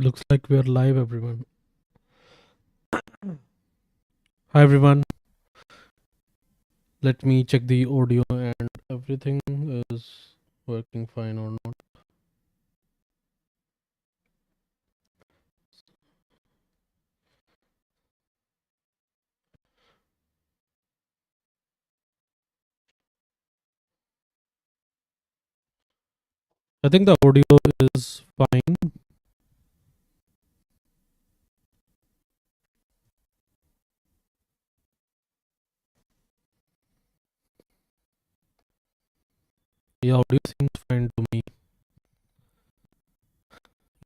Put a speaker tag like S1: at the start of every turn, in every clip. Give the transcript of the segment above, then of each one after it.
S1: Looks like we're live, everyone. Hi, everyone. Let me check the audio and everything is working fine or not. I think the audio is fine. The audio seems fine to me.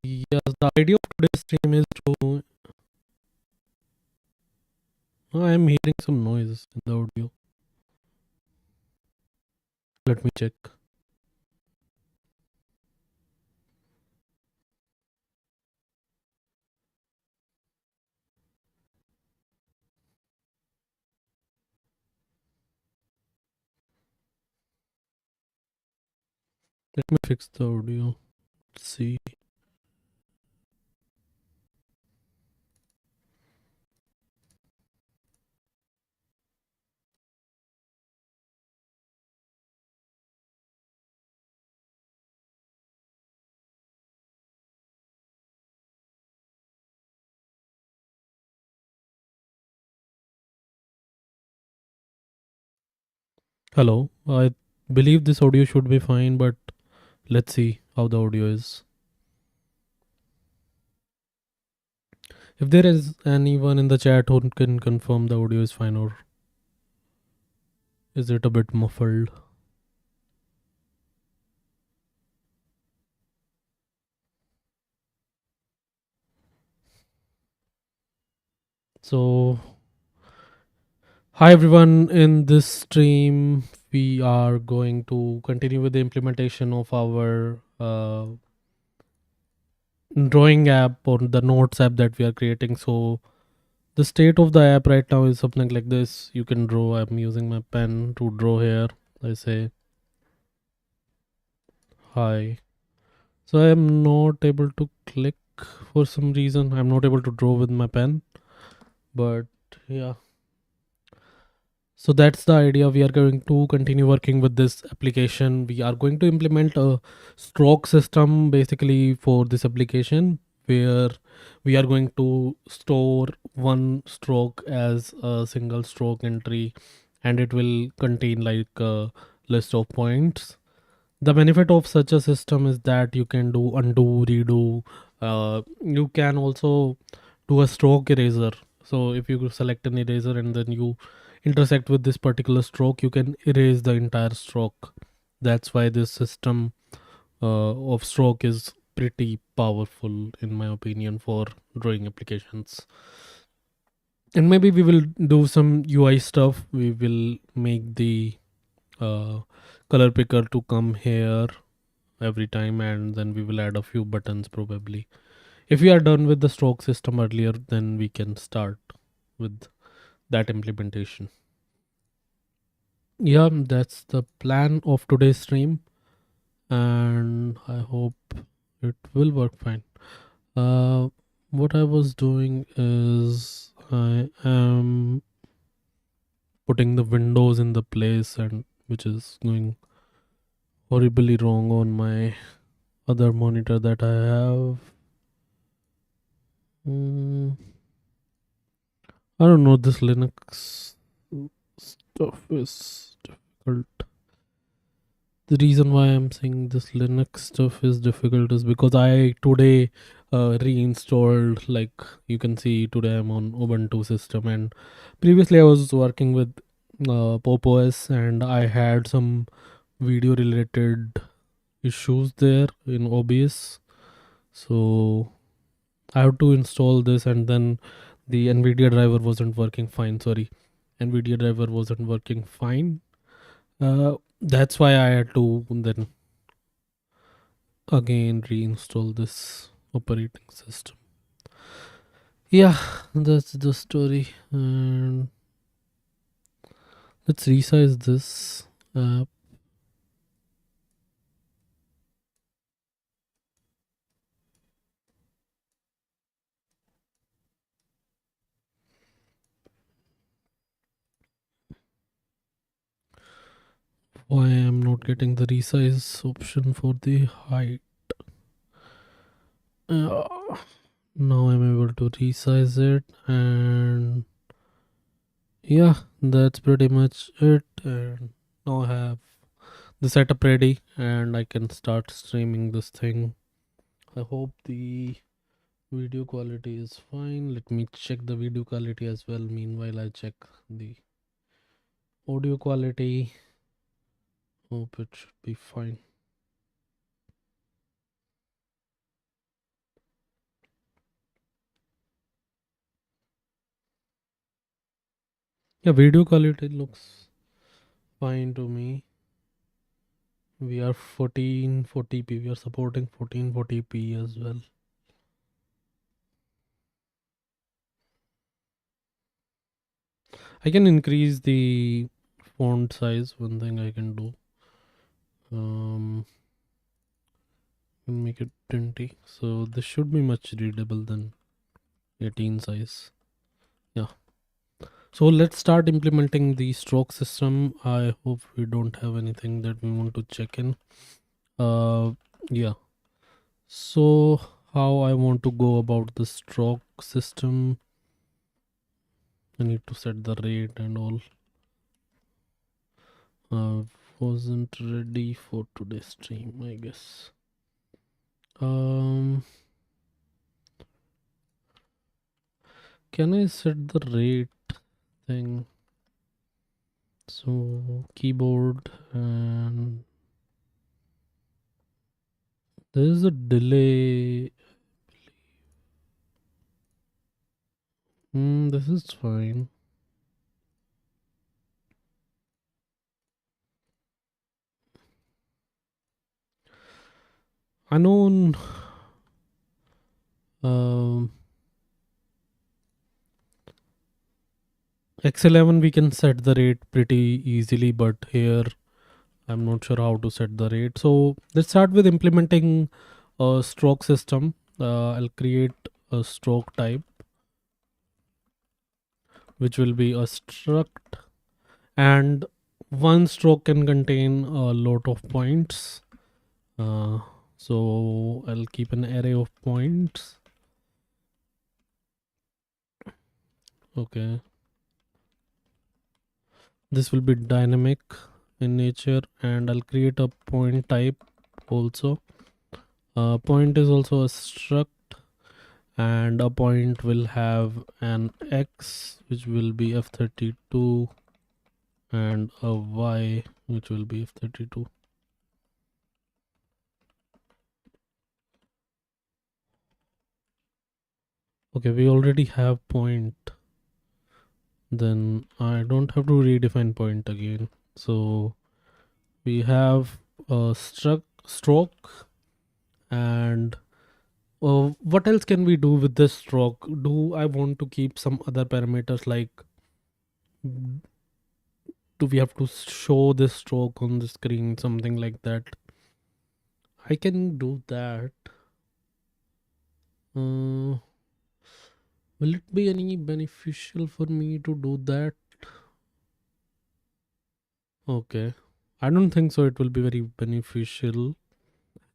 S1: Yes, the idea of today's stream is to. I'm hearing some noise in the audio. Let me check. Let me fix the audio. Let's see. Hello. I believe this audio should be fine, but let's see how the audio is. If there is anyone in the chat who can confirm the audio is fine, or is it a bit muffled? So, hi everyone. In this stream, we are going to continue with the implementation of our drawing app or the notes app that we are creating. So, the state of the app right now is something like this. You can draw. I'm using my pen to draw here. I say hi. So, I am not able to click for some reason. I'm not able to draw with my pen, but yeah. So that's the idea. We are going to continue working with this application. We are going to implement a stroke system basically for this application, where we are going to store one stroke as a single stroke entry, and it will contain like a list of points. The benefit of such a system is that you can do undo, redo. You can also do a stroke eraser. So if you select an eraser and then you intersect with this particular stroke, you can erase the entire stroke. That's why this system of stroke is pretty powerful, in my opinion, for drawing applications. And maybe we will do some UI stuff. We will make the uh, color picker to come here every time, and then we will add a few buttons probably. If we are done with the stroke system earlier, then we can start with that implementation. Yeah, that's the plan of today's stream, and I hope it will work fine. What I was doing is I am putting the windows in the place, and which is going horribly wrong on my other monitor that I have. I don't know, this Linux stuff is difficult. The reason why I'm saying this Linux stuff is difficult is because I today reinstalled, like you can see today I'm on Ubuntu system, and previously I was working with Pop OS, and I had some video related issues there in OBS. So I have to install this, and then the NVIDIA driver wasn't working fine. Sorry, NVIDIA driver wasn't working fine. That's why I had to then again reinstall this operating system. Yeah, that's the story. And let's resize this app. Why I'm not getting the resize option for the height? Uh, Now I'm able to resize it, and yeah, that's pretty much it. And now I have the setup ready, and I can start streaming this thing. I hope the video quality is fine. Let me check the video quality as well. Meanwhile, I check the audio quality. Hope it should be fine. Yeah, video quality looks fine to me. We are 1440p. We are supporting 1440p as well. I can increase the font size. One thing I can do. Make it 20. So this should be much readable than 18 size. Yeah. So let's start implementing the stroke system. I hope we don't have anything that we want to check in. Yeah. So how I want to go about the stroke system. I need to set the rate and all. Wasn't ready for today's stream, I guess. Can I set the rate thing? So keyboard, and there is a delay. This is fine. I know on X11 we can set the rate pretty easily, but here I'm not sure how to set the rate. So let's start with implementing a stroke system. I'll create a stroke type, which will be a struct, and one stroke can contain a lot of points. So I'll keep an array of points. Okay. This will be dynamic in nature, and I'll create a point type also. Point is also a struct, and a point will have an x, which will be f32, and a y, which will be f32. Okay, we already have point. Then I don't have to redefine point again. So we have a stroke, and what else can we do with this stroke? Do I want to keep some other parameters, like do we have to show this stroke on the screen, something like that? I can do that. Will it be any beneficial for me to do that? Okay, I don't think so it will be very beneficial.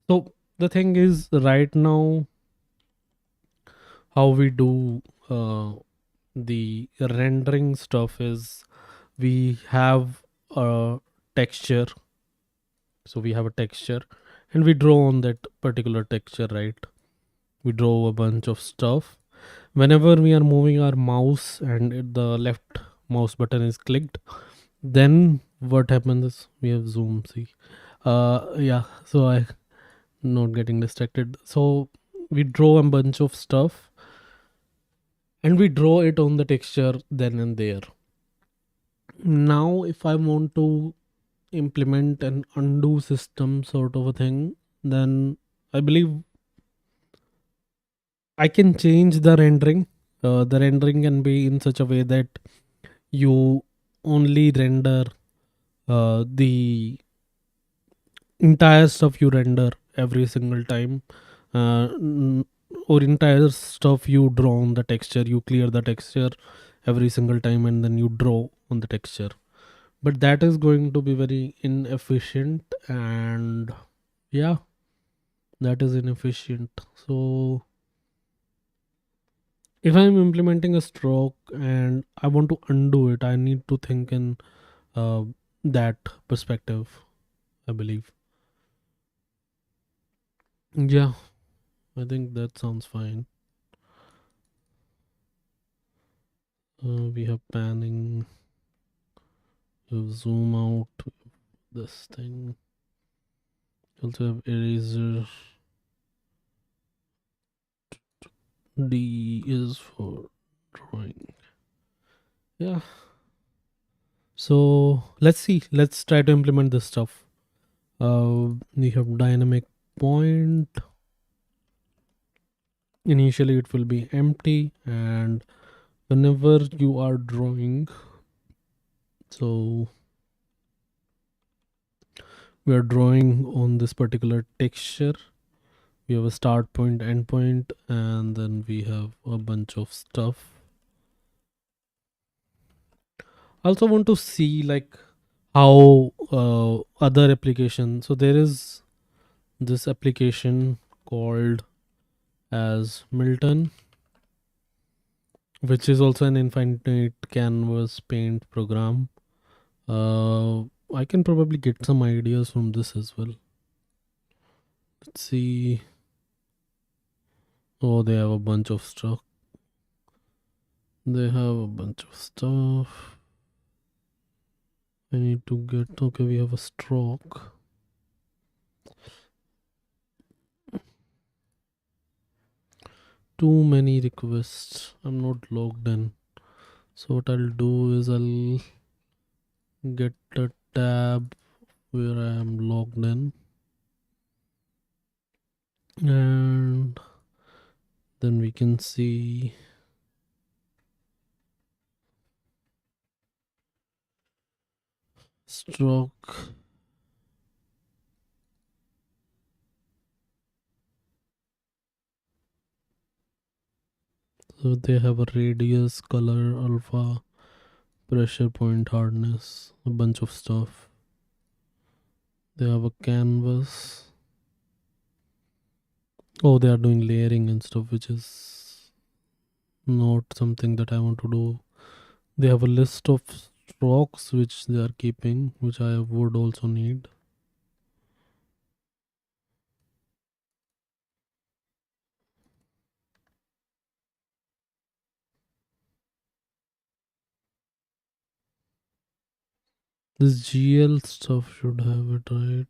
S1: So the thing is, right now how we do the rendering stuff is we have a texture. So we have a texture, and we draw on that particular texture, right? We draw a bunch of stuff. Whenever we are moving our mouse and the left mouse button is clicked, then what happens is we have zoom. See, yeah. So I not getting distracted. So we draw a bunch of stuff, and we draw it on the texture then and there. Now if I want to implement an undo system sort of a thing, then I believe I can change the rendering. The rendering can be in such a way that you only render the entire stuff you render every single time, or entire stuff you draw on the texture, you clear the texture every single time, and then you draw on the texture. but that is going to be very inefficient, and yeah, that is inefficient. So if I'm implementing a stroke and I want to undo it, I need to think in uh, that perspective, I believe. Yeah, I think that sounds fine. We have panning, we have zoom out, this thing. Also have eraser. D is for drawing. Yeah. So let's see. Let's try to implement this stuff. We have dynamic point. Initially, it will be empty, and whenever you are drawing, so we are drawing on this particular texture. We have a start point, end point, and then we have a bunch of stuff. I also want to see like how other application. So there is this application called as Milton, which is also an infinite canvas paint program. Uh, I can probably get some ideas from this as well. Let's see. Oh, they have a bunch of stuff. They have a bunch of stuff. I need to get. Okay, we have a stroke. Too many requests. I'm not logged in. So what I'll do is I'll get a tab where I am logged in, and then we can see stroke. So they have a radius, color, alpha, pressure point, hardness, a bunch of stuff. They have a canvas. Oh, they are doing layering and stuff, which is not something that I want to do. They have a list of strokes which they are keeping, which I would also need. This GL stuff should have it, right?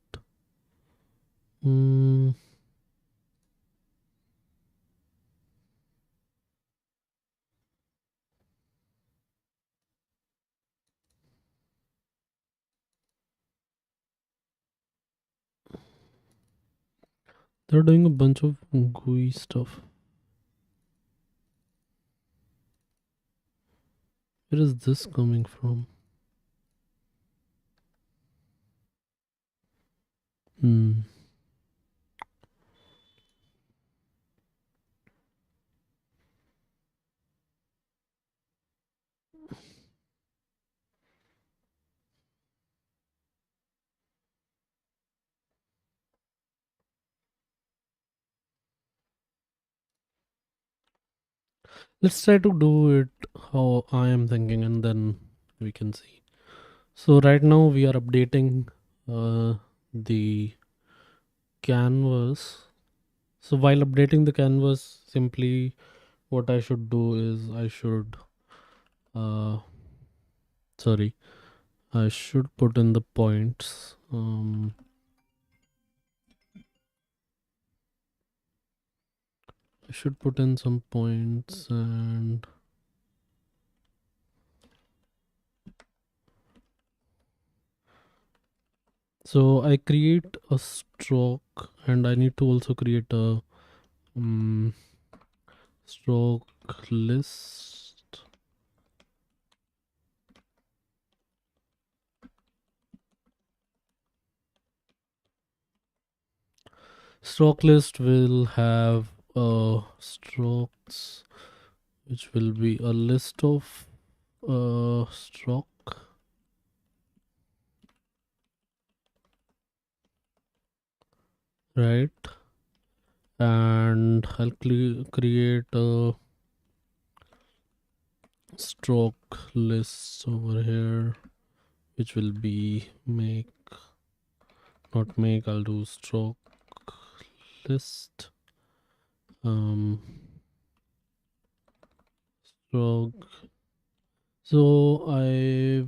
S1: Hmm. They're doing a bunch of GUI stuff. Where is this coming from? Hmm. Let's try to do it how I am thinking, and then we can see. So right now we are updating the canvas. So while updating the canvas, simply what I should do is uh sorry, I should put in the points. I should put in some points, and so I create a stroke, and I need to also create a um, stroke list. Stroke list will have strokes, which will be a list of stroke. right? And I'll create a stroke list over here, which will be make, not make, I'll do stroke list. Stroke. So I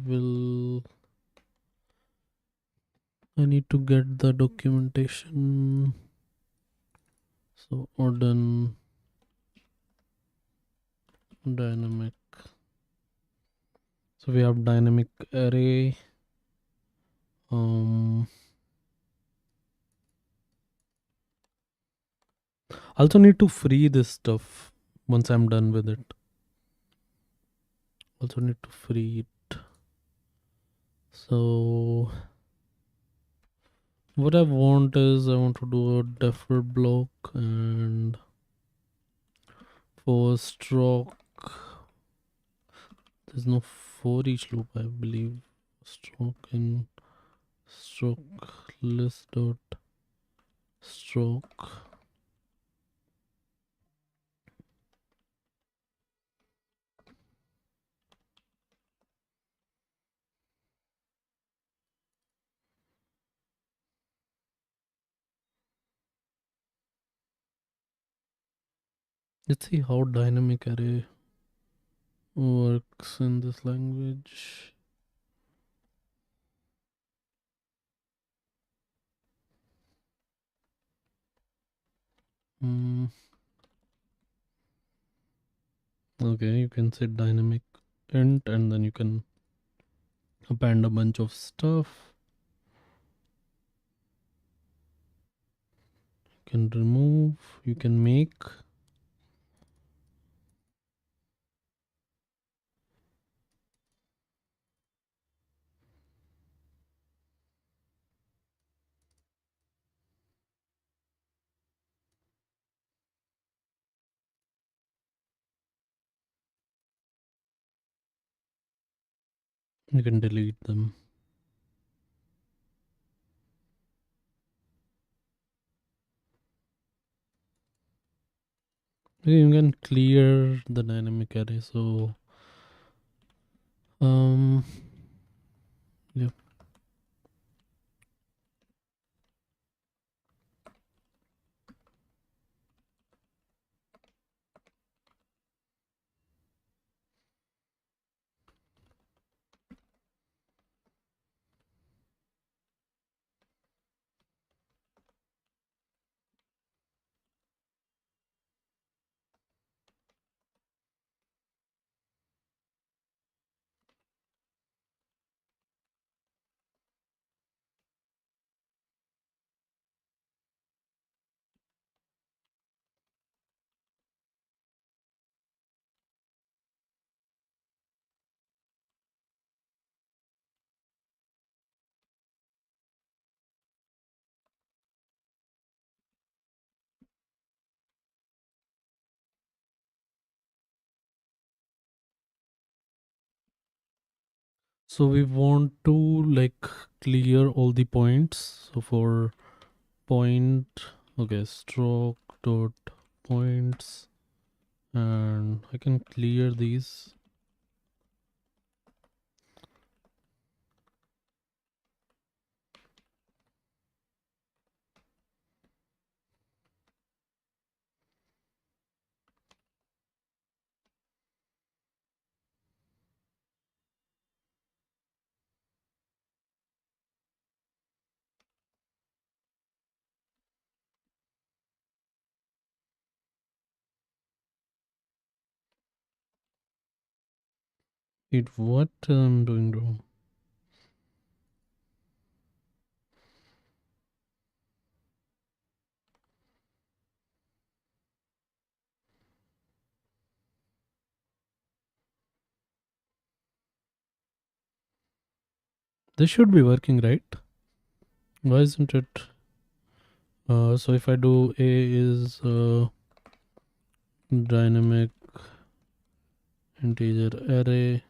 S1: need to get the documentation. So Odin dynamic. So we have dynamic array. Also need to free this stuff once I'm done with it. Also need to free it. So what I want is I want to do a defer block, and for stroke there's no for each loop, I believe. Stroke in stroke list dot stroke. Let's see how dynamic array works in this language. Okay, you can set dynamic int and then you can append a bunch of stuff. You can remove, you can make. You can delete them. Okay, you can clear the dynamic array. So yeah. So we want to like clear all the points. So for point, okay, stroke dot points, and I can clear these. What I'm doing wrong? This should be working, right? Why isn't it? So if I do A is dynamic integer array,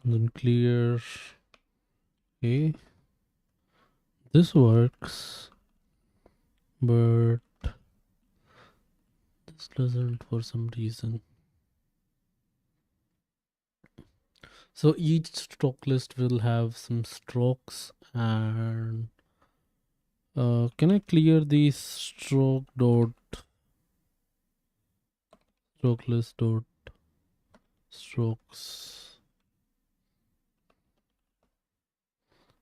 S1: then clear A. This works, but this doesn't for some reason. So each stroke list will have some strokes, and can I clear the stroke list dot strokes?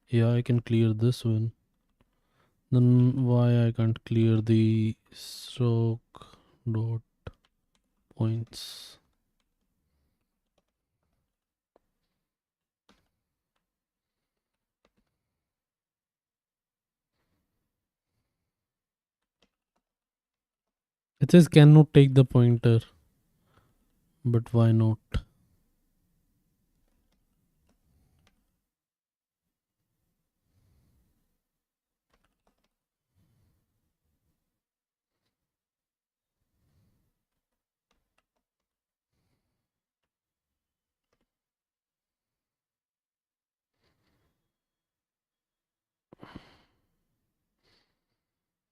S1: Yeah, I can clear this one. Then why I can't clear the stroke dot points? It says cannot take the pointer, but why not?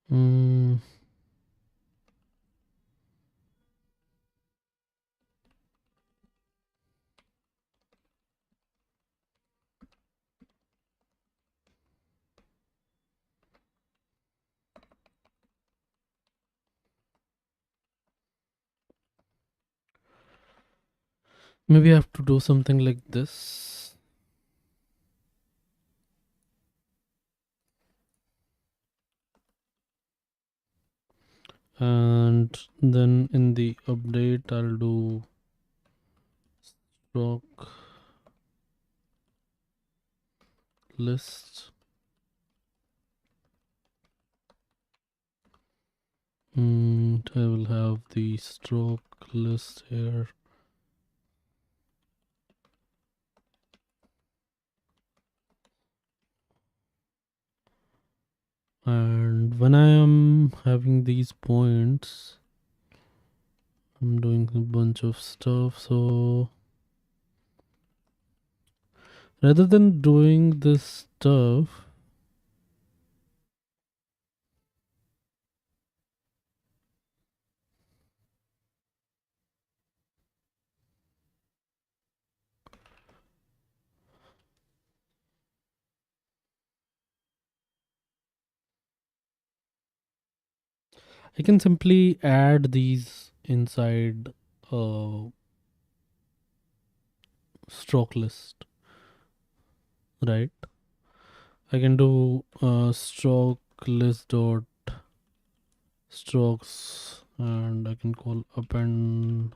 S1: Hmm. Maybe I have to do something like this. And then in the update, I'll do stroke list. And I will have the stroke list here. And when I am having these points, I'm doing a bunch of stuff. So rather than doing this stuff, I can simply add these inside a stroke list, right? I can do stroke list dot strokes, and I can call append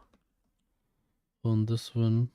S1: on this one.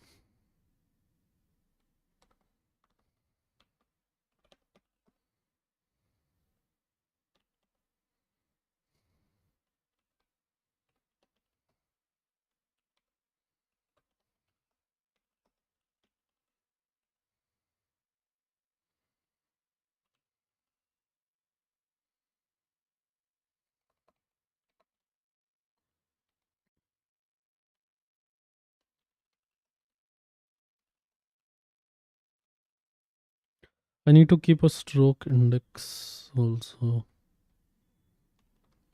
S1: I need to keep a stroke index also.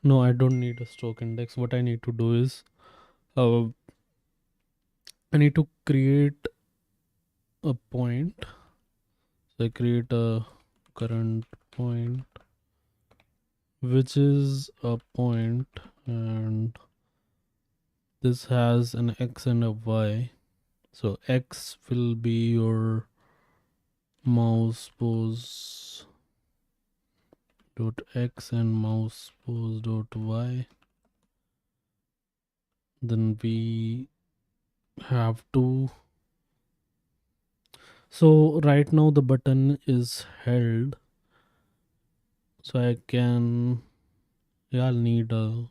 S1: No, I don't need a stroke index. What I need to do is uh, I need to create a point. So I create a current point, which is a point, and this has an x and a y. So x will be your mouse pose dot x and mouse pose dot y. Then we have to, so right now the button is held, so I can, yeah, I'll need a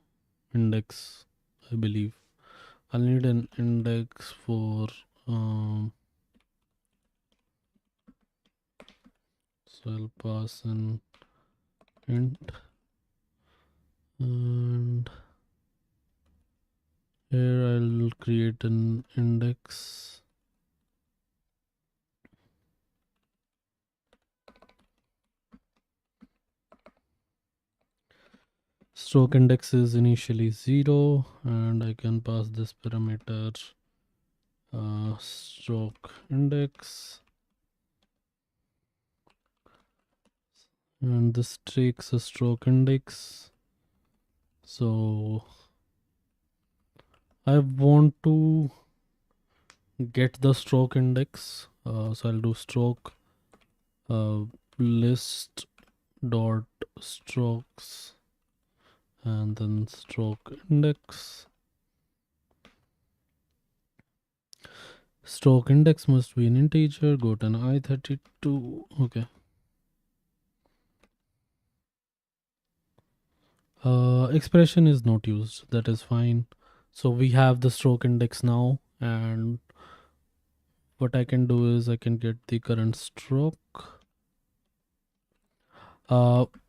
S1: index, I believe. I'll need an index for so I'll pass an int, and here I'll create an index. Stroke index is initially 0, and I can pass this parameter stroke index, and this takes a stroke index. So I want to get the stroke index, so I'll do stroke uh, list dot strokes and then stroke index. Stroke index must be an integer. Go to an I32. Okay. Expression is not used. That is fine. So we have the stroke index now, and what I can do is I can get the current stroke.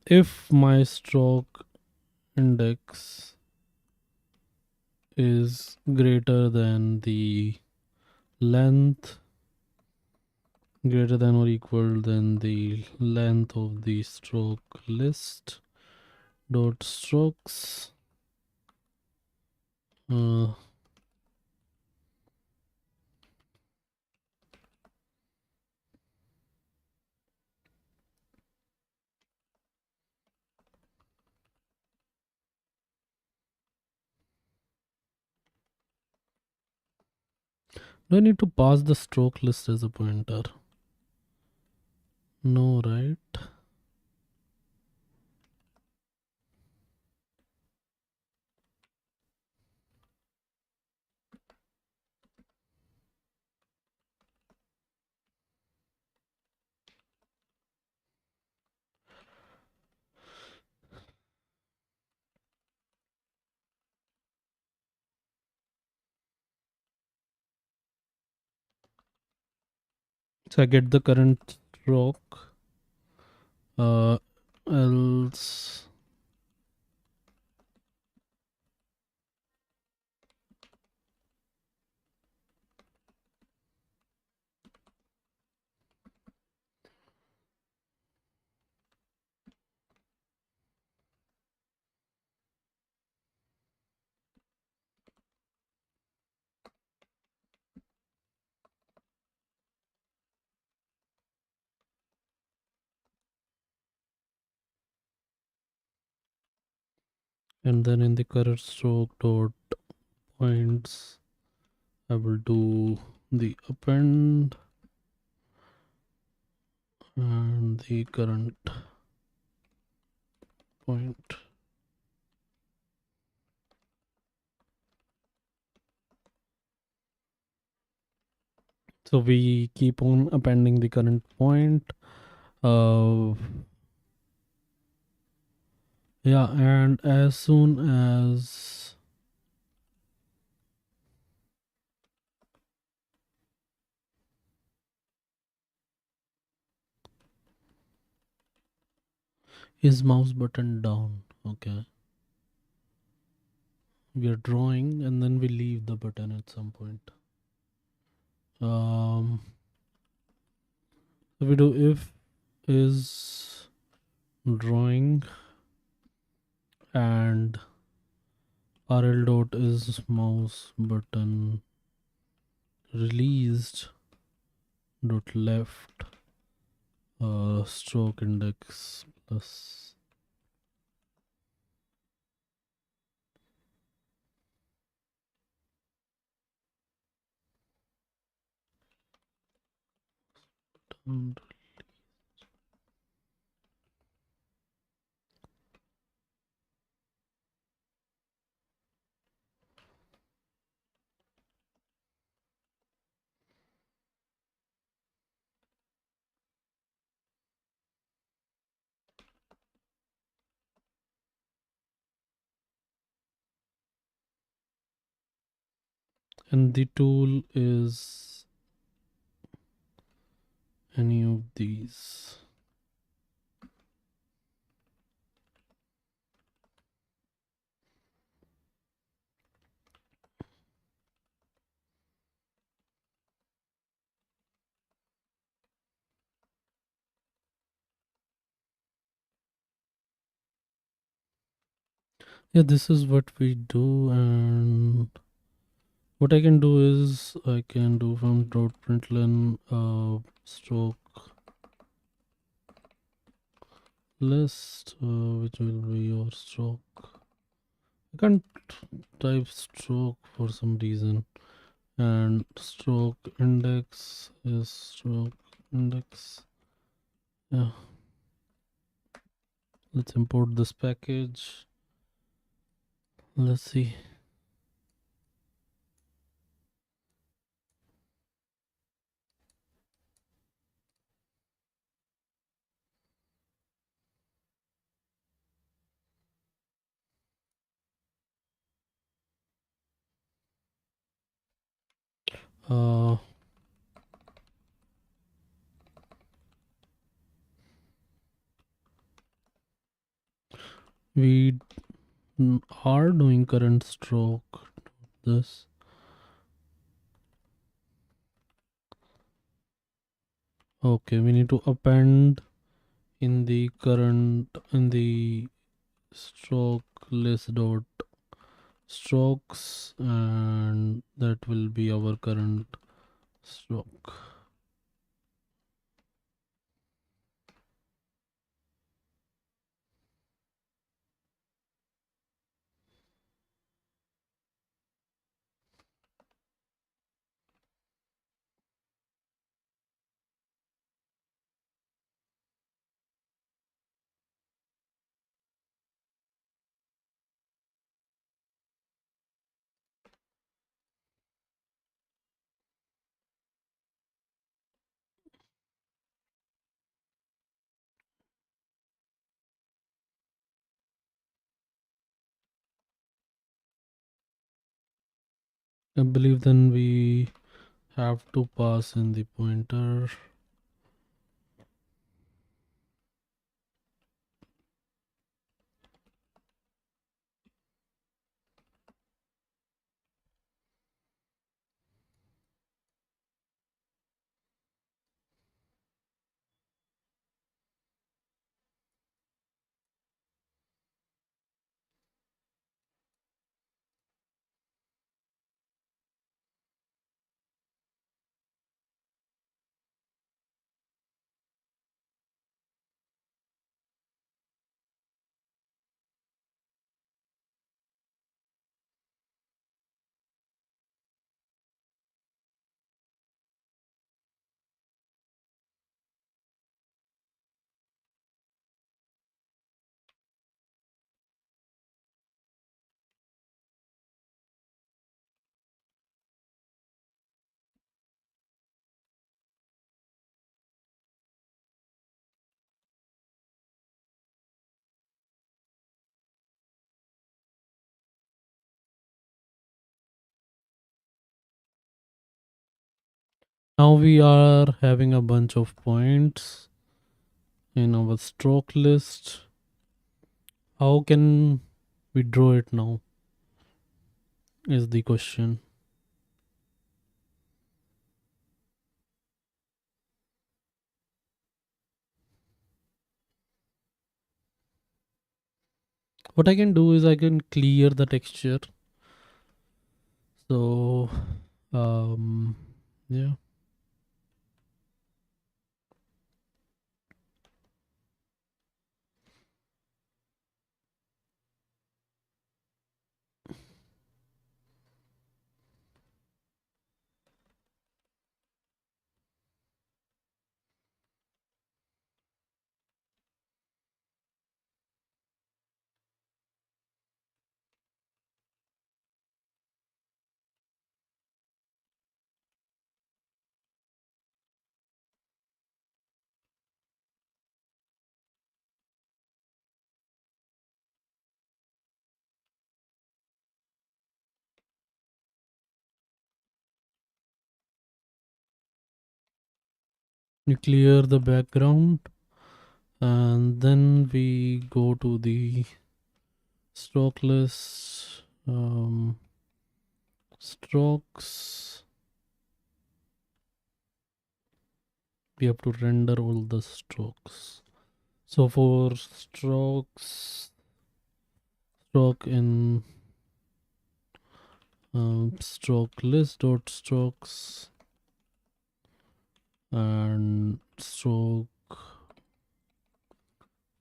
S1: If my stroke index is greater than the length, greater than or equal than the length of the stroke list dot strokes, uh, do I need to pass the stroke list as a pointer? No, right? So I get the current stroke, uh, else and then in the current stroke dot points I will do the append and the current point. So we keep on appending the current point. Yeah, and as soon as is mouse button down. Okay. We are drawing and then we leave the button at some point. So we do if is drawing and rl dot is mouse button released dot left stroke index plus and the tool is any of these. Yeah, this is what we do, and what I can do is I can do from dot println stroke list, which will be your stroke. I can't type stroke for some reason, and stroke index is stroke index. Yeah, let's import this package. Let's see. Uh, we are doing current stroke. This. Okay, we need to append in the current in the stroke list dot strokes, and that will be our current stroke. I believe then we have to pass in the pointer. Now we are having a bunch of points in our stroke list. How can we draw it now? Is the question. What I can do is I can clear the texture. So, yeah. We clear the background, and then we go to the stroke list, strokes. We have to render all the strokes. So for strokes stroke in stroke list dot strokes and stroke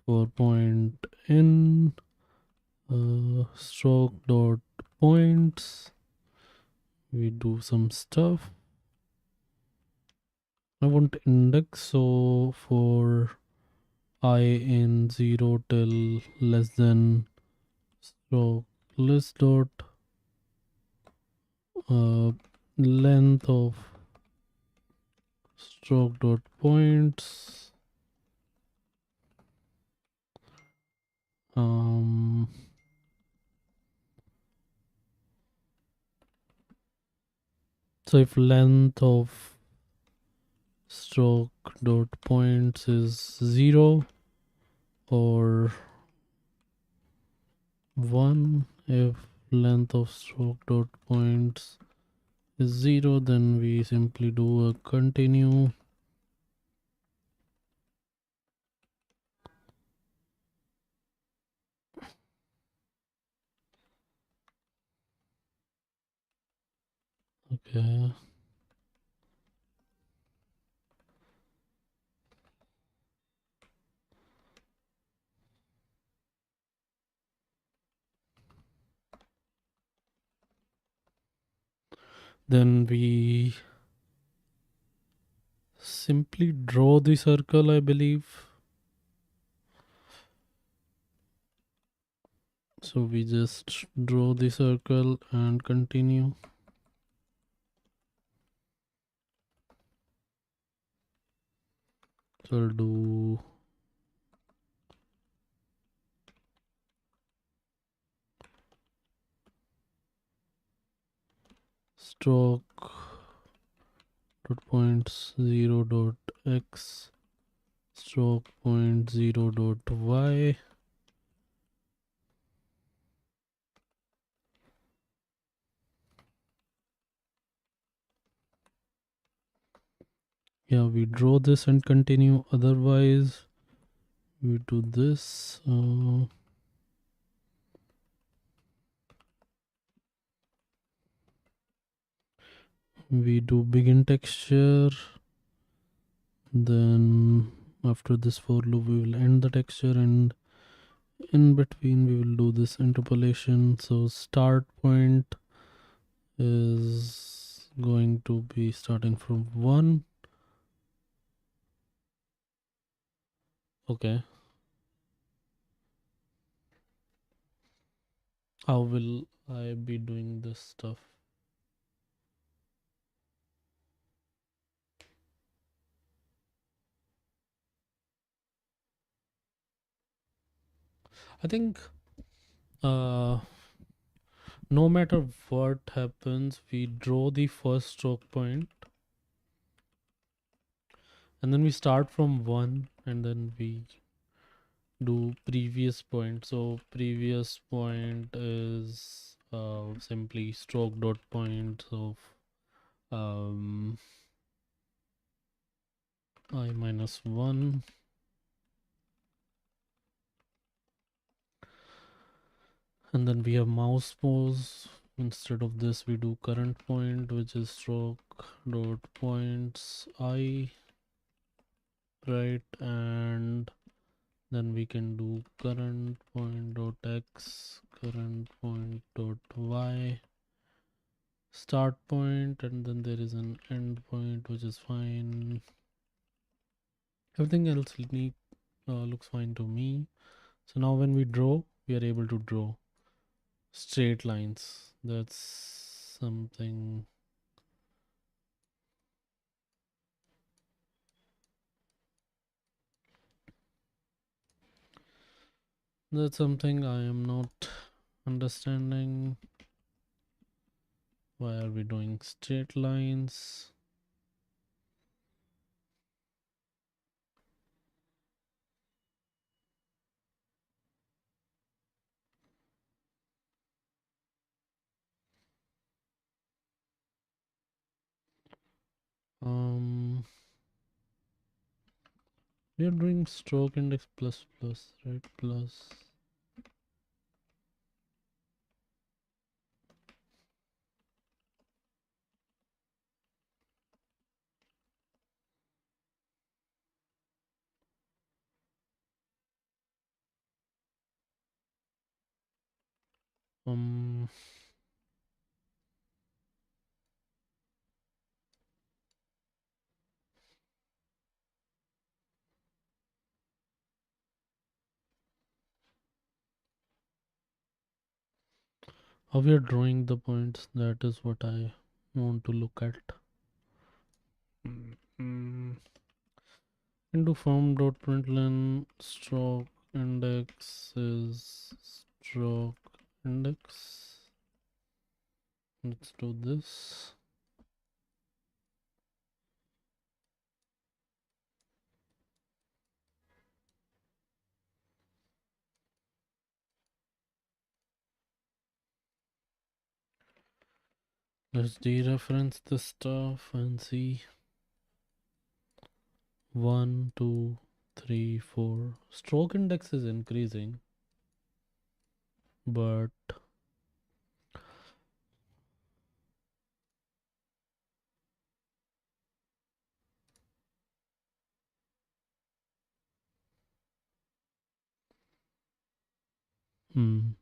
S1: for point in stroke dot points. We do some stuff. I want index, so for I in 0 till less than stroke list dot length of stroke dot points. um so if length of stroke dot points is 0 or 1, if length of stroke dot points is 0, then we simply do a continue. Okay, then we simply draw the circle, I believe. So we just draw the circle and continue. So I'll do stroke dot points 0 dot x stroke point 0 dot y. Yeah, we draw this and continue, otherwise we do this. We do begin texture, then after this for loop we will end the texture, and in between we will do this interpolation. So start point is going to be starting from 1. Okay, how will I be doing this stuff? I think uh no matter what happens, we draw the first stroke point and then we start from 1 and then we do previous point. So previous point is simply stroke dot point of um I minus 1, and then we have mouse pose. Instead of this we do current point, which is stroke dot points I, right? And then we can do current point dot x current point dot y start point, and then there is an end point, which is fine. Everything else looks fine to me. So now when we draw, we are able to draw straight lines. That's something. That's something I am not understanding. Why are we doing straight lines? We are doing stroke index plus plus, right? Plus. Um, how we are drawing the points, that is what I want to look at. Mm, Into form.println stroke index is stroke index. Let's do this. Let's dereference the stuff and see. 1, 2, 3, 4. Stroke index is increasing, but hmm.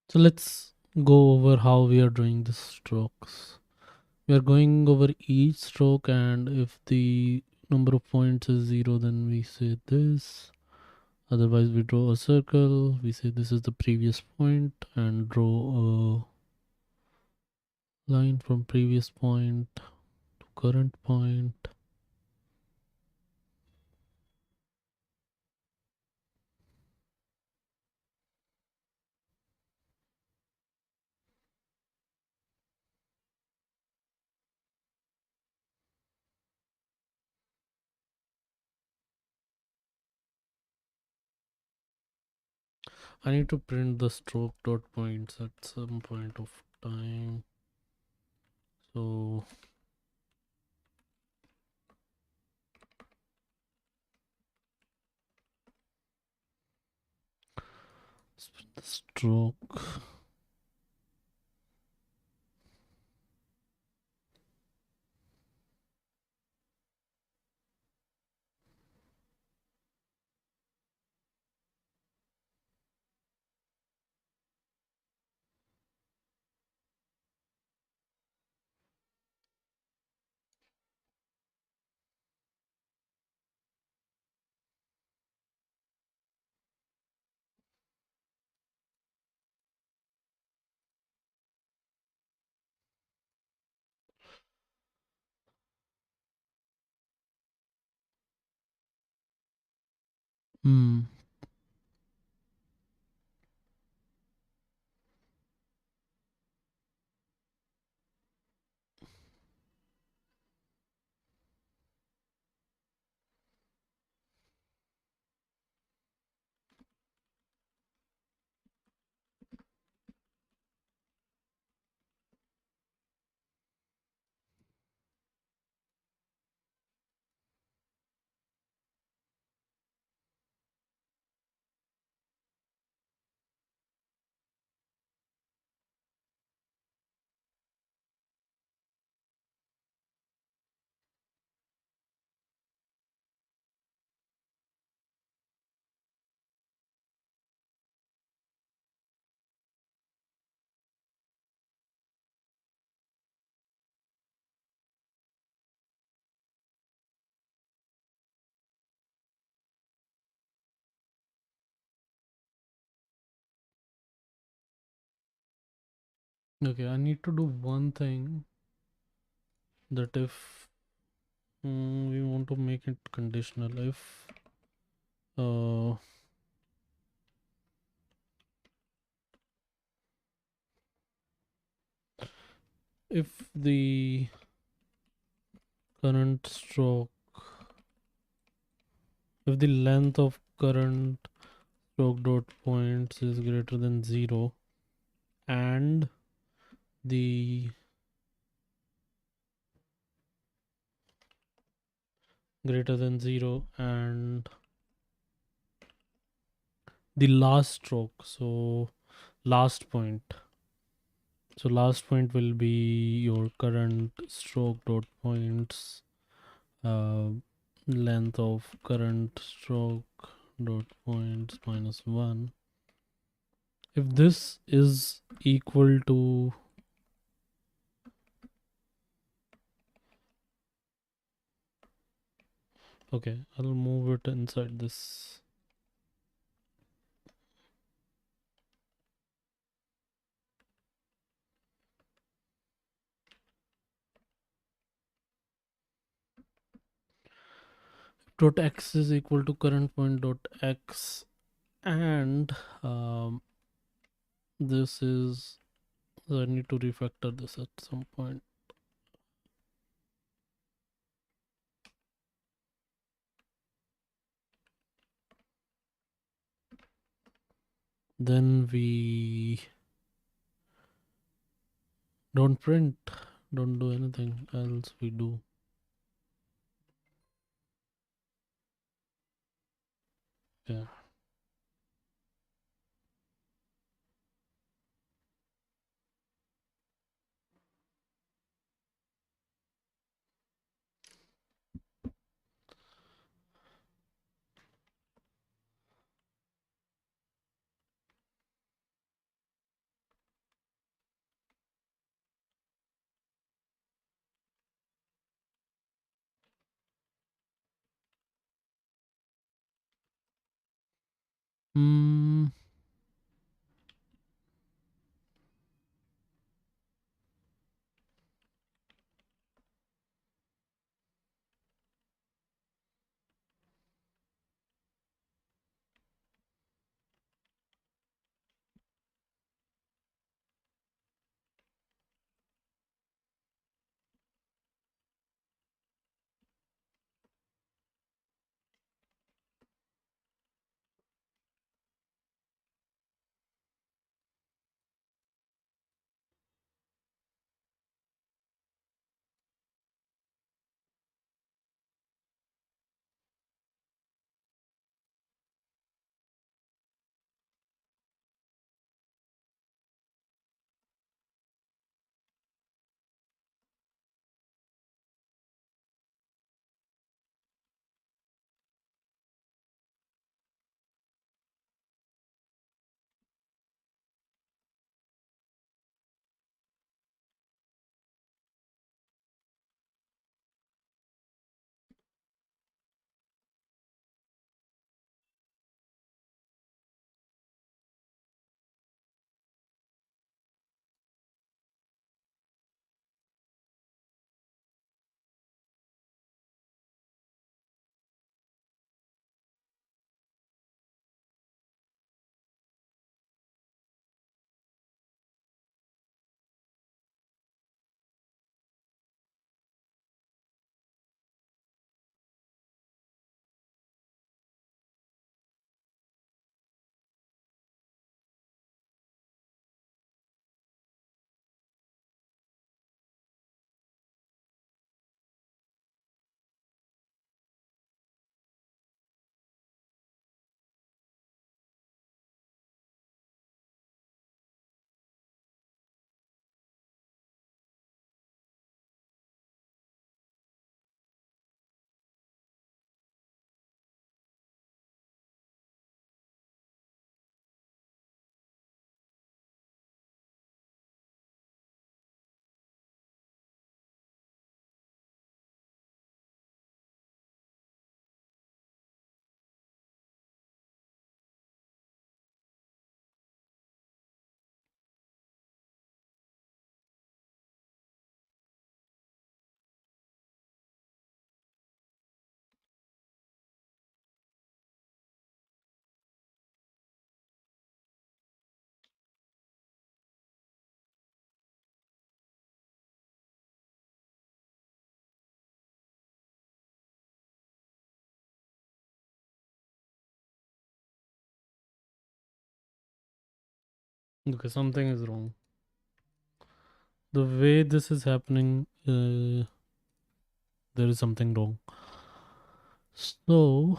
S1: So let's go over how we are doing the strokes. We are going over each stroke, and if the number of points is 0, then we say this. Otherwise, we draw a circle. We say this is the previous point and draw a line from previous point to current point. I need to print the stroke dot points at some point of time. So the stroke. Hmm. Okay, I need to do one thing, that if we want to make it conditional, uh, if the current stroke, if the length of current stroke dot points is greater than 0, and the greater than 0 and the last stroke. So last point. So last point will be your current stroke dot points, uh, length of current stroke dot points minus 1. If this is equal to, okay, I'll move it inside this. Dot x is equal to current point dot x, and um, this is, so I need to refactor this at some point. Then we don't print, don't do anything else. We do, yeah. Hmm. Okay, something is wrong. The way this is happening, there is something wrong. So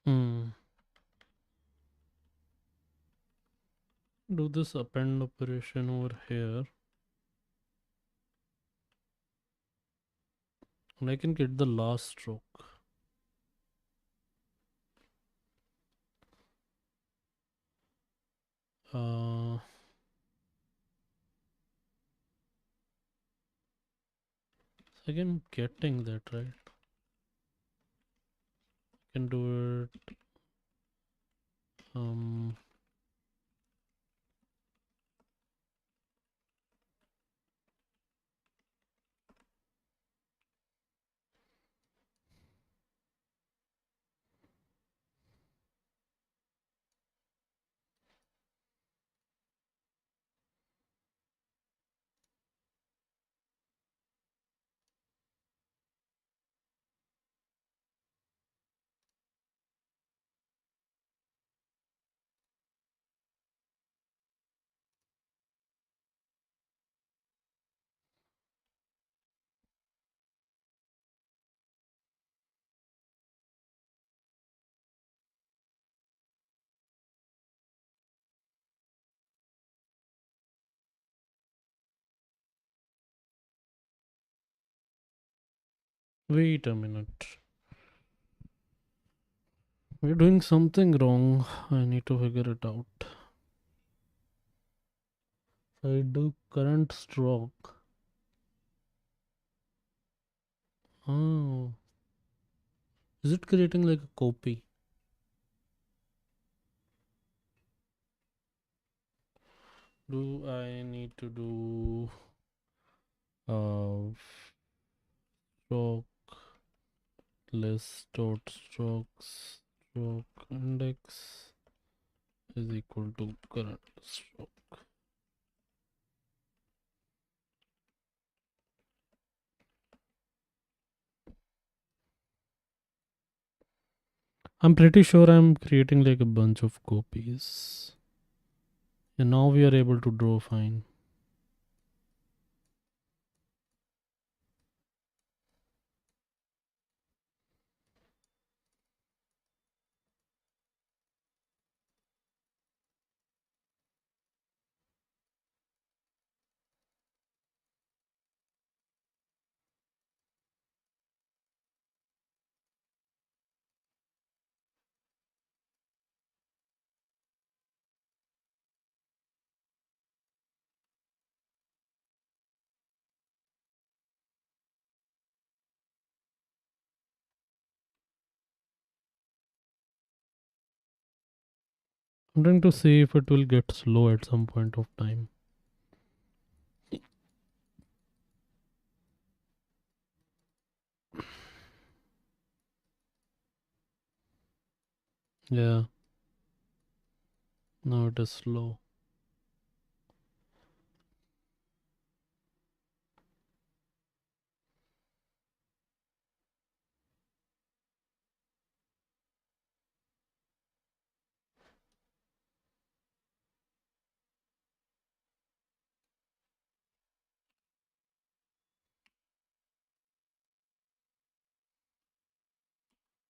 S1: Hmm. Do this append operation over here, and I can get the last stroke. Uh, Again, getting that right. Can do it. Wait a minute. We're doing something wrong. I need to figure it out. I do current stroke. Oh, is it creating like a copy? Do I need to do stroke list dot strokes stroke index is equal to current stroke? I'm pretty sure I'm creating like a bunch of copies. And now we are able to draw fine. I'm trying to see if it will get slow at some point of time. Yeah, now it is slow.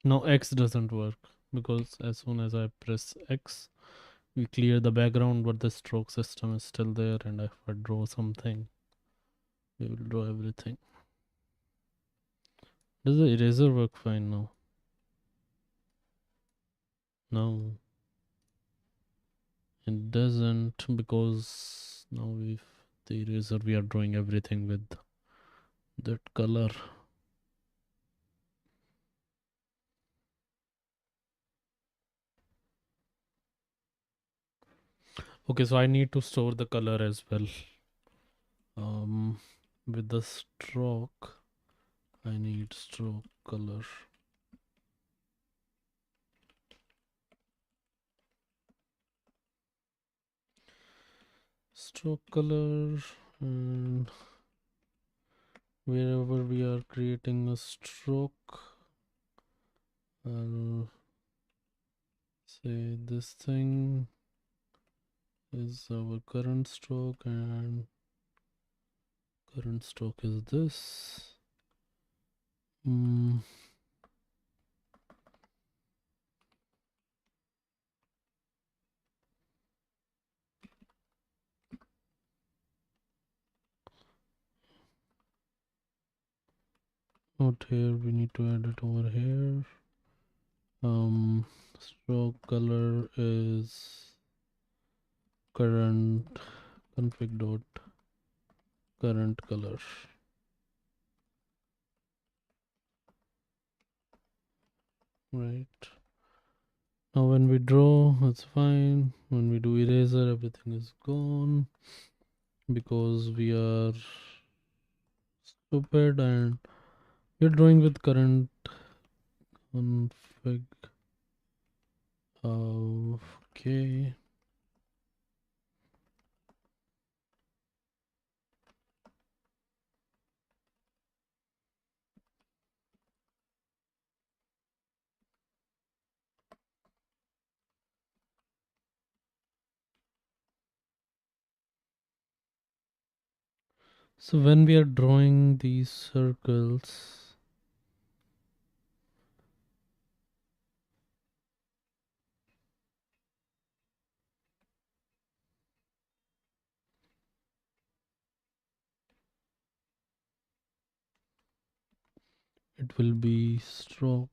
S1: Now X doesn't work because as soon as I press X, we clear the background, but the stroke system is still there. And if I draw something, we will draw everything. Does the eraser work fine now? No, it doesn't, because now with the eraser we are drawing everything with that color. Okay, so I need to store the color as well. With the stroke, I need stroke color. Stroke color, and wherever we are creating a stroke, I'll say this thing is our current stroke, and current stroke is this. Not here, we need to add it over here. Stroke color is current config dot current color. Right. Now when we draw, it's fine. When we do eraser, everything is gone because we are stupid and we're drawing with current config. Okay. So when we are drawing these circles, it will be stroke.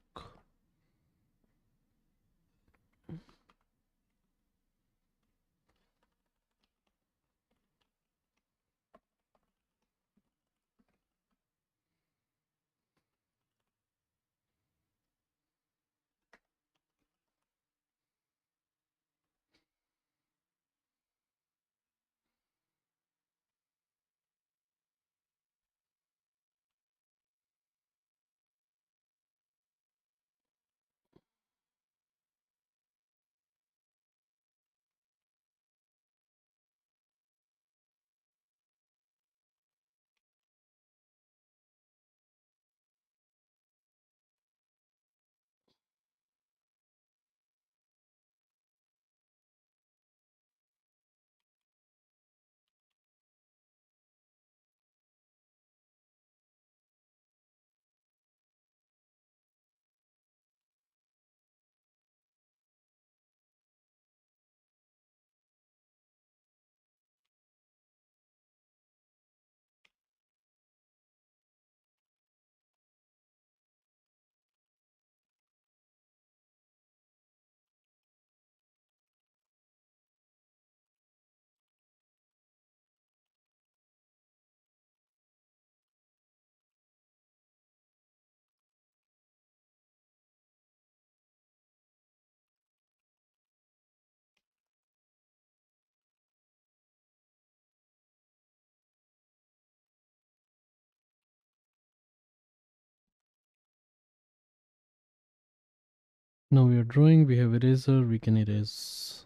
S1: Now we are drawing, we have eraser, we can erase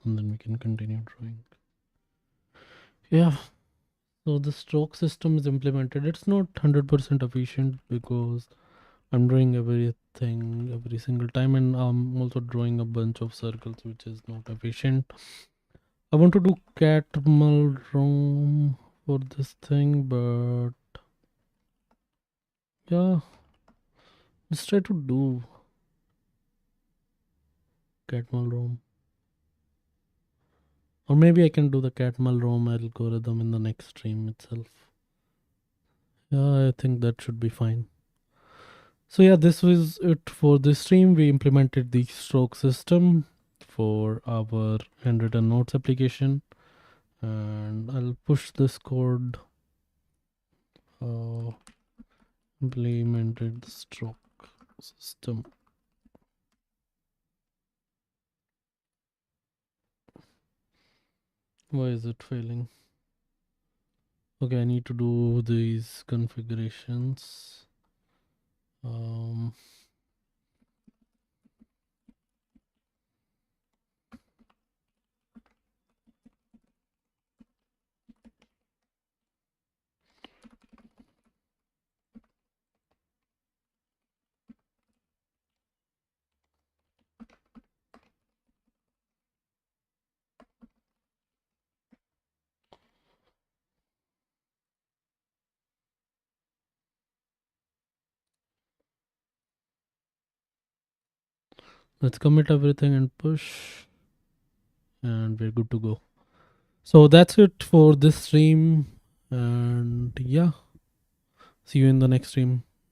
S1: and then we can continue drawing. Yeah, so the stroke system is implemented. It's not 100% efficient because I'm drawing everything every single time and I'm also drawing a bunch of circles which is not efficient. I want to do catmull room for this thing, but yeah, let's try to do catmull room. Or maybe I can do the catmull room algorithm in the next stream itself. Yeah, I think that should be fine. So yeah, this was it for this stream. We implemented the stroke system for our handwritten notes application, and I'll push this code. Uh, implemented stroke system. Why is it failing? Okay, I need to do these configurations. Um, let's commit everything and push, and we're good to go. So that's it for this stream, and yeah, See you in the next stream.